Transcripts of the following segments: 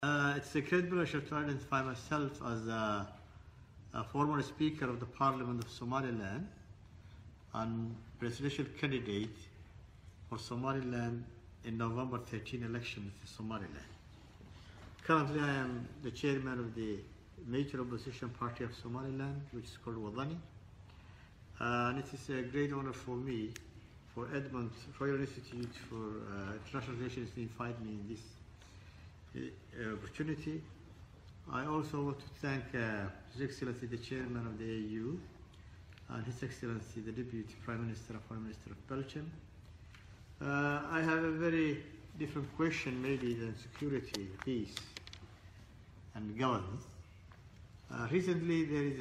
It's a great pleasure to identify myself as a former Speaker of the Parliament of Somaliland and presidential candidate for Somaliland in November 13 elections in Somaliland. Currently, I am the chairman of the major opposition party of Somaliland, which is called Wadani. And it is a great honor for me, for Edmund Royal Institute for International Relations to invite me in this opportunity. I also want to thank His Excellency the Chairman of the AU and His Excellency the Deputy Prime Minister and Foreign Minister of Belgium. I have a very different question maybe than security, peace and governance. Recently there is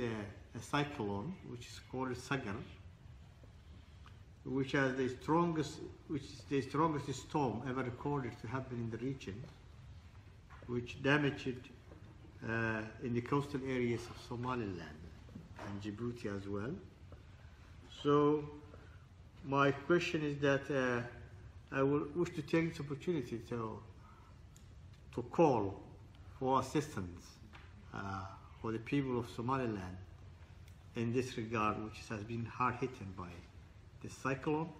a cyclone which is called Sagar, which is the strongest storm ever recorded to happen in the region, which damaged in the coastal areas of Somaliland and Djibouti as well. So my question is that I will wish to take this opportunity to call for assistance for the people of Somaliland in this regard, which has been hard hit by the cyclone.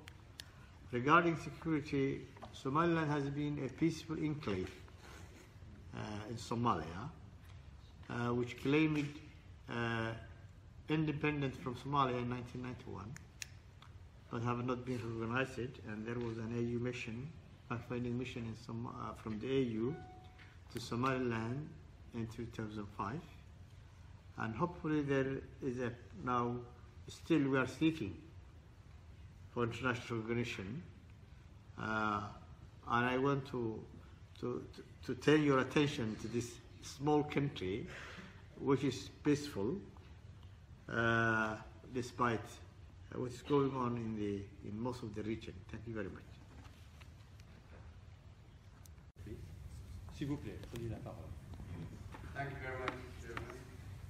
Regarding security, Somaliland has been a peaceful enclave in Somalia, which claimed independence from Somalia in 1991, but have not been recognized. And there was an AU mission, fact-finding mission from the AU to Somaliland in 2005. And hopefully there is now still we are seeking for international recognition. And I want to turn your attention to this small country, which is peaceful, despite what is going on in most of the region. Thank you very much. S'il vous plaît, prenez la parole. Thank you very much, Chairman.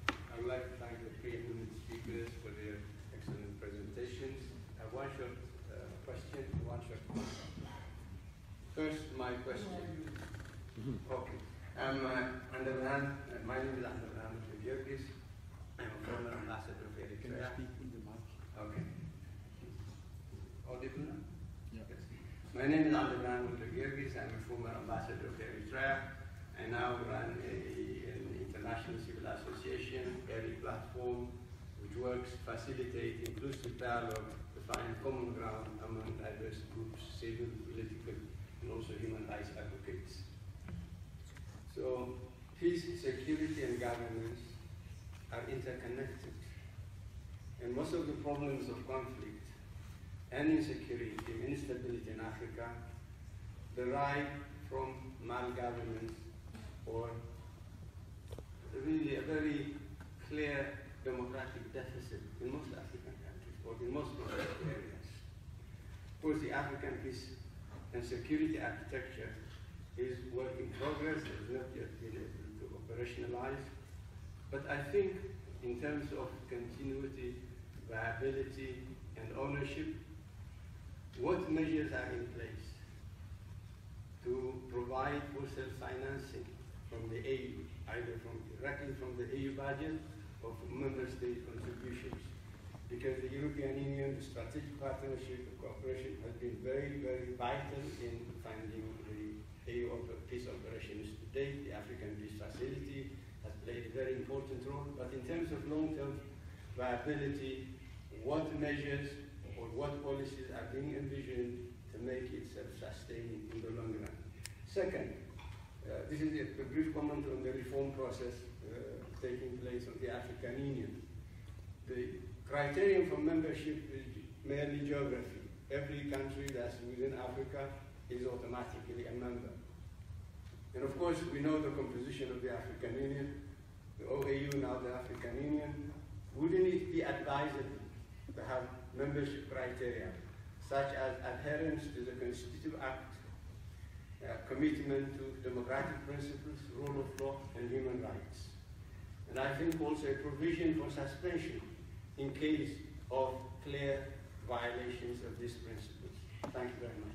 I would like to thank the three eminent speakers for their excellent presentations. I have one short question and one short comment. First, my question. Okay. My name is Andrew Georgis. I'm a former ambassador of Eritrea. Can you speak in the mic? Okay. Audible now? Yeah. Yes. My name is Andrew Georgis. I'm a former ambassador of Eritrea. I now run an international civil association, ERI platform, which works to facilitate inclusive dialogue to find common ground among diverse groups, civil, political, and also human rights advocates. So peace, security, and governance are interconnected. And most of the problems of conflict and insecurity and instability in Africa derive from malgovernance or really a very clear democratic deficit in most African countries or in most conflict areas. Of course, the African peace and security architecture is work in progress, it has not yet been able to operationalize. But I think in terms of continuity, viability, and ownership, what measures are in place to provide for self-financing from the AU, either directly from the AU budget or from member state contributions? Because the European Union strategic partnership and cooperation has been very, very vital in funding the AU peace operations to date. The African Peace Facility has played a very important role, but in terms of long-term viability, what measures or what policies are being envisioned to make it self-sustaining in the long run? Second, this is a brief comment on the reform process taking place of the African Union. The criterion for membership is merely geography. Every country that's within Africa is automatically a member. And of course, we know the composition of the African Union, the OAU, now the African Union. Wouldn't it be advisable to have membership criteria, such as adherence to the Constitutive Act, commitment to democratic principles, rule of law, and human rights? And I think also a provision for suspension in case of clear violations of these principles. Thank you very much.